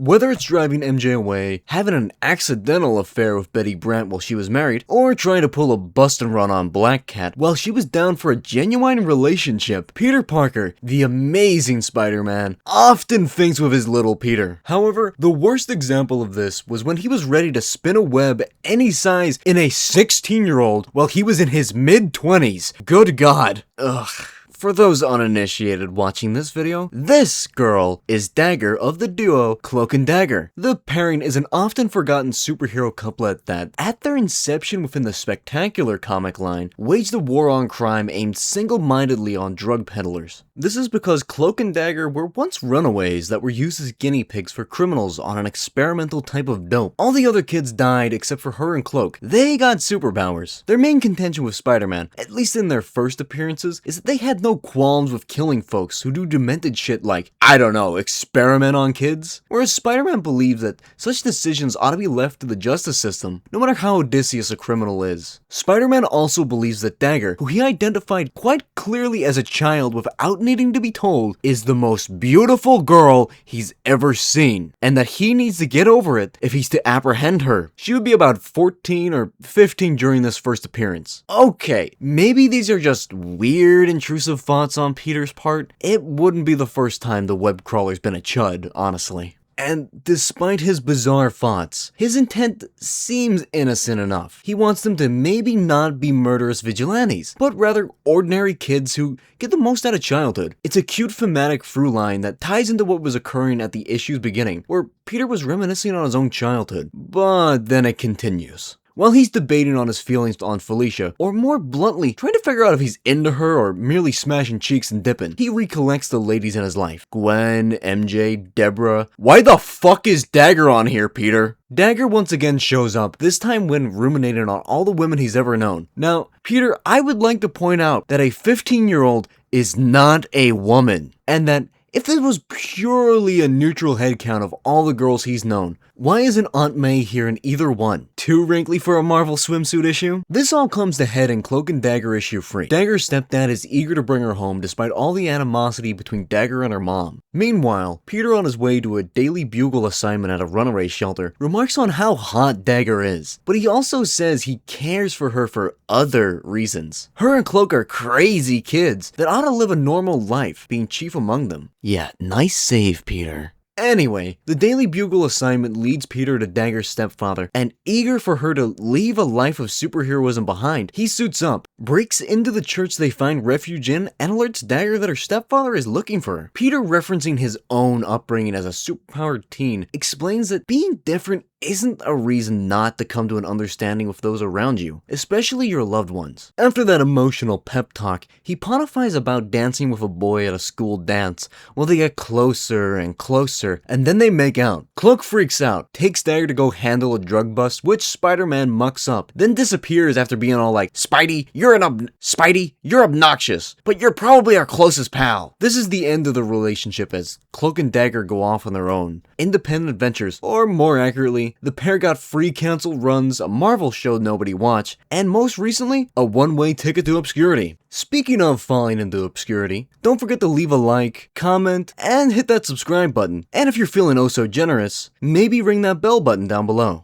Whether it's driving MJ away, having an accidental affair with Betty Brant while she was married, or trying to pull a bust and run on Black Cat while she was down for a genuine relationship, Peter Parker, the amazing Spider-Man, often thinks with his little Peter. However, the worst example of this was when he was ready to spin a web any size in a 16-year-old while he was in his mid-20s. Good God. Ugh. For those uninitiated watching this video, this girl is Dagger of the duo Cloak and Dagger. The pairing is an often forgotten superhero couplet that, at their inception within the Spectacular comic line, waged a war on crime aimed single-mindedly on drug peddlers. This is because Cloak and Dagger were once runaways that were used as guinea pigs for criminals on an experimental type of dope. All the other kids died except for her and Cloak. They got superpowers. Their main contention with Spider-Man, at least in their first appearances, is that they had no qualms with killing folks who do demented shit like, I don't know, experiment on kids? Whereas Spider-Man believes that such decisions ought to be left to the justice system, no matter how odysseus a criminal is. Spider-Man also believes that Dagger, who he identified quite clearly as a child without needing to be told, is the most beautiful girl he's ever seen, and that he needs to get over it if he's to apprehend her. She would be about 14 or 15 during this first appearance. Okay, maybe these are just weird, intrusive thoughts on Peter's part. It wouldn't be the first time the web crawler's been a chud, honestly. And despite his bizarre thoughts, his intent seems innocent enough. He wants them to maybe not be murderous vigilantes, but rather ordinary kids who get the most out of childhood. It's a cute thematic through line that ties into what was occurring at the issue's beginning, where Peter was reminiscing on his own childhood. But then it continues. While he's debating on his feelings on Felicia, or more bluntly, trying to figure out if he's into her or merely smashing cheeks and dipping, he recollects the ladies in his life. Gwen, MJ, Deborah. Why the fuck is Dagger on here, Peter? Dagger once again shows up, this time when ruminating on all the women he's ever known. Now, Peter, I would like to point out that a 15-year-old is not a woman, and that if this was purely a neutral headcount of all the girls he's known, why isn't Aunt May here in either one? Too wrinkly for a Marvel swimsuit issue? This all comes to head in Cloak and Dagger issue 3. Dagger's stepdad is eager to bring her home despite all the animosity between Dagger and her mom. Meanwhile, Peter, on his way to a Daily Bugle assignment at a runaway shelter, remarks on how hot Dagger is, but he also says he cares for her for other reasons. Her and Cloak are crazy kids that ought to live a normal life, being chief among them. Yeah, nice save, Peter. Anyway, the Daily Bugle assignment leads Peter to Dagger's stepfather, and eager for her to leave a life of superheroism behind, he suits up, breaks into the church they find refuge in, and alerts Dagger that her stepfather is looking for her. Peter, referencing his own upbringing as a superpowered teen, explains that being different isn't a reason not to come to an understanding with those around you, especially your loved ones. After that emotional pep talk, he pontifies about dancing with a boy at a school dance, while they get closer and closer, and then they make out. Cloak freaks out, takes Dagger to go handle a drug bust, which Spider-Man mucks up, then disappears after being all like, Spidey, you're obnoxious, but you're probably our closest pal. This is the end of the relationship as Cloak and Dagger go off on their own, independent adventures, or more accurately, the pair got free canceled runs, a Marvel show nobody watched, and most recently, a one-way ticket to obscurity. Speaking of falling into obscurity, don't forget to leave a like, comment, and hit that subscribe button. And if you're feeling oh so generous, maybe ring that bell button down below.